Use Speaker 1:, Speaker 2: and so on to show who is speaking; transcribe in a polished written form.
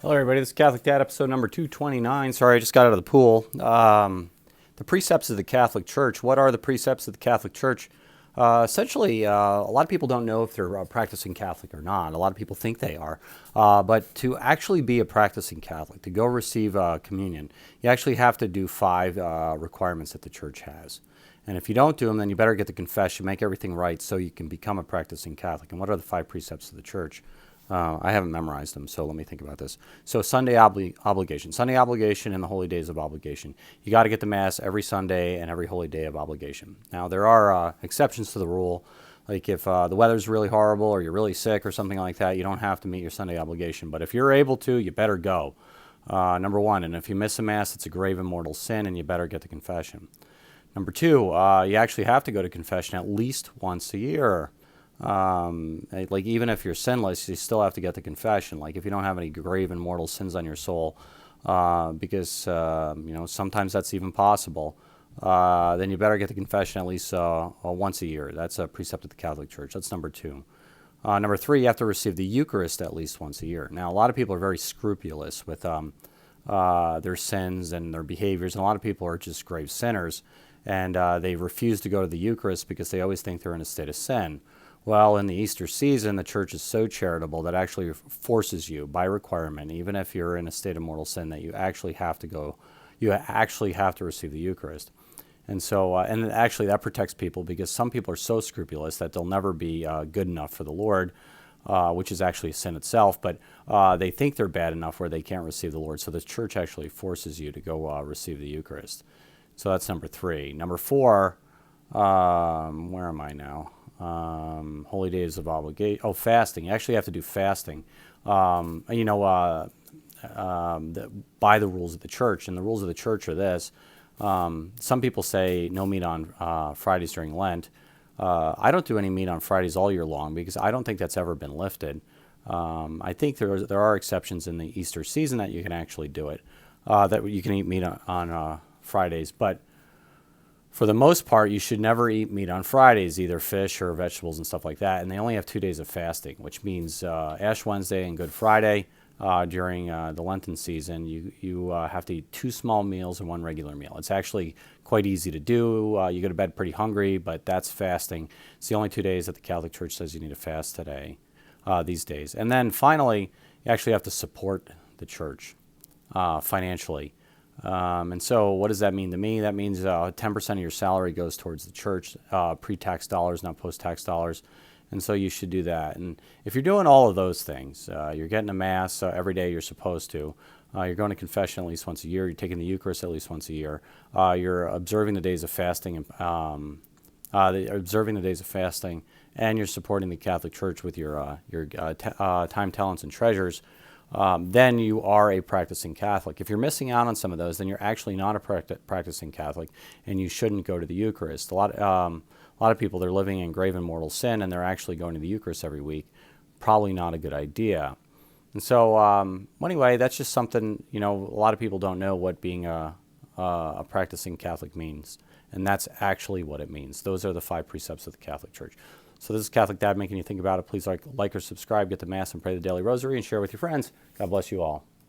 Speaker 1: Hello, everybody. This is Catholic Dad, episode number 229. Sorry, I just got out of the pool. The precepts of the Catholic Church. What are the precepts of the Catholic Church? Essentially, a lot of people don't know if they're practicing Catholic or not. A lot of people think they are. But to actually be a practicing Catholic, to go receive communion, you actually have to do 5 requirements that the Church has. And if you don't do them, then you better get the confession, make everything right so you can become a practicing Catholic. And what are the 5 precepts of the Church? I haven't memorized them, so let me think about this. So Sunday obligation. Sunday obligation and the holy days of obligation. You got to get to Mass every Sunday and every holy day of obligation. Now, there are exceptions to the rule. Like if the weather's really horrible or you're really sick or something like that, you don't have to meet your Sunday obligation. But if you're able to, you better go. Number 1, and if you miss a Mass, it's a grave and mortal sin, and you better get the confession. Number 2, you actually have to go to confession at least once a year. Like even if you're sinless, you still have to get the confession. Like if you don't have any grave and mortal sins on your soul, because sometimes that's even possible, then you better get the confession at least once a year. That's a precept of the Catholic Church. That's number 2. Number 3, you have to receive the Eucharist at least once a year. Now, a lot of people are very scrupulous with their sins and their behaviors, and a lot of people are just grave sinners, and they refuse to go to the Eucharist because they always think they're in a state of sin. Well, in the Easter season, the Church is so charitable that actually forces you by requirement, even if you're in a state of mortal sin, that you actually have to go, you actually have to receive the Eucharist. And so, and actually that protects people because some people are so scrupulous that they'll never be good enough for the Lord, which is actually a sin itself, but they think they're bad enough where they can't receive the Lord. So the Church actually forces you to go receive the Eucharist. So that's number 3. Number 4, where am I now? Holy days of obligation. Oh, fasting. You actually have to do fasting. By the rules of the Church, and the rules of the Church are this. Some people say no meat on Fridays during Lent. I don't do any meat on Fridays all year long because I don't think that's ever been lifted. I think there are exceptions in the Easter season that you can actually do it, that you can eat meat on Fridays, but for the most part, you should never eat meat on Fridays, either fish or vegetables and stuff like that. And they only have 2 days of fasting, which means Ash Wednesday and Good Friday during the Lenten season. You have to eat 2 small meals and 1 regular meal. It's actually quite easy to do. You go to bed pretty hungry, but that's fasting. It's the only 2 days that the Catholic Church says you need to fast today, these days. And then finally, you actually have to support the Church financially. And so what does that mean to me? That means 10% of your salary goes towards the Church, pre-tax dollars, not post-tax dollars. And so you should do that. And if you're doing all of those things, you're getting a Mass every day you're supposed to, you're going to confession at least once a year, you're taking the Eucharist at least once a year, you're observing the days of fasting, and and you're supporting the Catholic Church with your time, talents, and treasures, then you are a practicing Catholic. If you're missing out on some of those, then you're actually not a practicing Catholic, and you shouldn't go to the Eucharist. A lot of people, they're living in grave and mortal sin, and they're actually going to the Eucharist every week. Probably not a good idea. And so, anyway, that's just something, a lot of people don't know what being a practicing Catholic means, and that's actually what it means. Those are the 5 precepts of the Catholic Church. So this is Catholic Dad making you think about it. Please like or subscribe, get the Mass, and pray the Daily Rosary, and share with your friends. God bless you all.